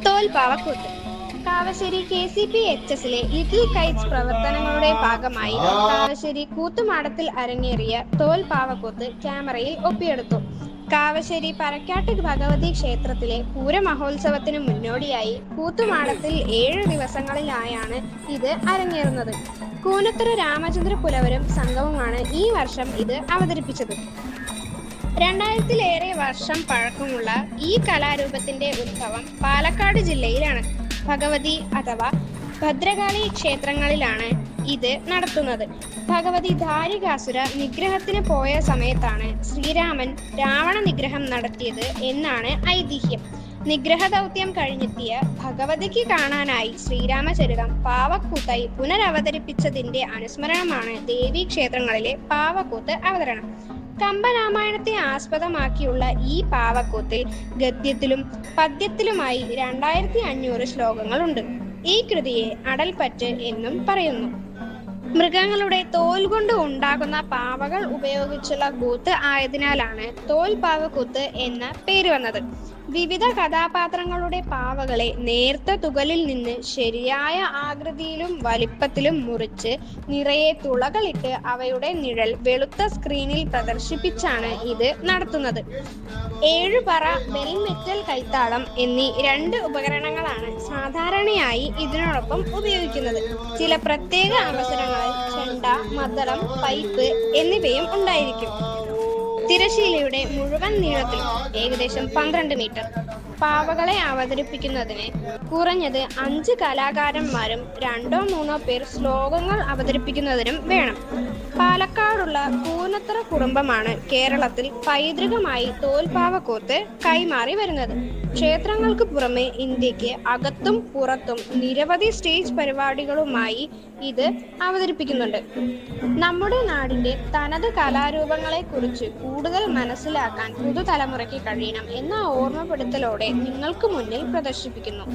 തോൽപ്പാവക്കൂത്ത്. Kavassery KCPHSലെ little Kites പ്രവർത്തനങ്ങളുടെ ഭാഗമായി കാവശ്ശേരി കൂത്തുമാടത്തിൽ അരങ്ങേറിയ തോൽപ്പാവക്കൂത്ത് ക്യാമറയിൽ ഒപ്പിയെടുത്തു. കാവശ്ശേരി പരക്കാട്ട് ഭഗവതി ക്ഷേത്രത്തിലെ പൂരമഹോത്സവത്തിന് മുന്നോടിയായി കൂത്തുമാടത്തിൽ 7 ദിവസങ്ങളിലായാണ് ഇത് അരങ്ങേറുന്നത്. കൂനത്തറ രാമചന്ദ്ര പുലവരും സംഘവുമാണ് ഈ വർഷം ഇത് അവതരിപ്പിച്ചത്. 2000-ലേറെ വർഷം പഴക്കമുള്ള ഈ കലാരൂപത്തിന്റെ ഉത്ഭവം പാലക്കാട് ജില്ലയിലാണ്. ഭഗവതി അഥവാ ഭദ്രകാളി ക്ഷേത്രങ്ങളിലാണ് ഇത് നടത്തുന്നത്. ഭഗവതി ധാരികാസുര നിഗ്രഹത്തിന് പോയ സമയത്താണ് ശ്രീരാമൻ രാവണ നിഗ്രഹം നടത്തിയത് എന്നാണ് ഐതിഹ്യം. നിഗ്രഹ ദൗത്യം കഴിഞ്ഞെത്തിയ ഭഗവതിക്ക് കാണാനായി ശ്രീരാമചരിതം പാവക്കൂത്തായി പുനരവതരിപ്പിച്ചതിന്റെ അനുസ്മരണമാണ് ദേവീ ക്ഷേത്രങ്ങളിലെ പാവക്കൂത്ത് അവതരണം. കമ്പരാമായണത്തെ ആസ്പദമാക്കിയുള്ള ഈ പാവക്കൂത്തിൽ ഗദ്യത്തിലും പദ്യത്തിലുമായി 2500 ശ്ലോകങ്ങളുണ്ട്. ഈ കൃതിയെ അടൽപ്പറ്റ് എന്നും പറയുന്നു. മൃഗങ്ങളുടെ തോൽ കൊണ്ട് ഉണ്ടാകുന്ന പാവകൾ ഉപയോഗിച്ചുള്ള കൂത്ത് ആയതിനാലാണ് തോൽപ്പാവക്കൂത്ത് എന്ന പേര് വന്നത്. വിവിധ കഥാപാത്രങ്ങളുടെ പാവകളെ നേർത്ത തുകലിൽ നിന്ന് ശരിയായ ആകൃതിയിലും വലിപ്പത്തിലും മുറിച്ച് നിറയെ തുളകളിട്ട് അവയുടെ നിഴൽ വെളുത്ത സ്ക്രീനിൽ പ്രദർശിപ്പിച്ചാണ് ഇത് നടത്തുന്നത്. 7 പറ, ബെൽ മെറ്റൽ കൈത്താളം എന്നീ 2 ഉപകരണങ്ങളാണ് സാധാരണയായി ഇതിനോടൊപ്പം ഉപയോഗിക്കുന്നത്. ചില പ്രത്യേക അവസരങ്ങളിൽ ചെണ്ട, മദ്ദളം, പൈപ്പ് എന്നിവയും ഉണ്ടായിരിക്കും. തിരശീലയുടെ മുഴുവൻ നീളത്തിലും ഏകദേശം 12 മീറ്റർ. പാവകളെ അവതരിപ്പിക്കുന്നതിന് കുറഞ്ഞത് 5 കലാകാരന്മാരും 2-3 പേർ ശ്ലോകങ്ങൾ അവതരിപ്പിക്കുന്നതിനും വേണം. പാലക്കാടുള്ള കൂനത്തറ കുടുംബമാണ് കേരളത്തിൽ പൈതൃകമായി തോൽപ്പാവക്കൂത്ത് കൈമാറി വരുന്നത്. ക്ഷേത്രങ്ങൾക്ക് പുറമെ ഇന്ത്യക്ക് അകത്തും പുറത്തും നിരവധി സ്റ്റേജ് പരിപാടികളുമായി ഇത് അവതരിപ്പിക്കുന്നുണ്ട്. നമ്മുടെ നാടിന്റെ തനത് കലാരൂപങ്ങളെ കുറിച്ച് കൂടുതൽ മനസ്സിലാക്കാൻ പുതുതലമുറയ്ക്ക് കഴിയണം എന്ന ഓർമ്മപ്പെടുത്തലോടെ നിങ്ങൾക്ക് മുന്നിൽ പ്രദർശിപ്പിക്കുന്നു.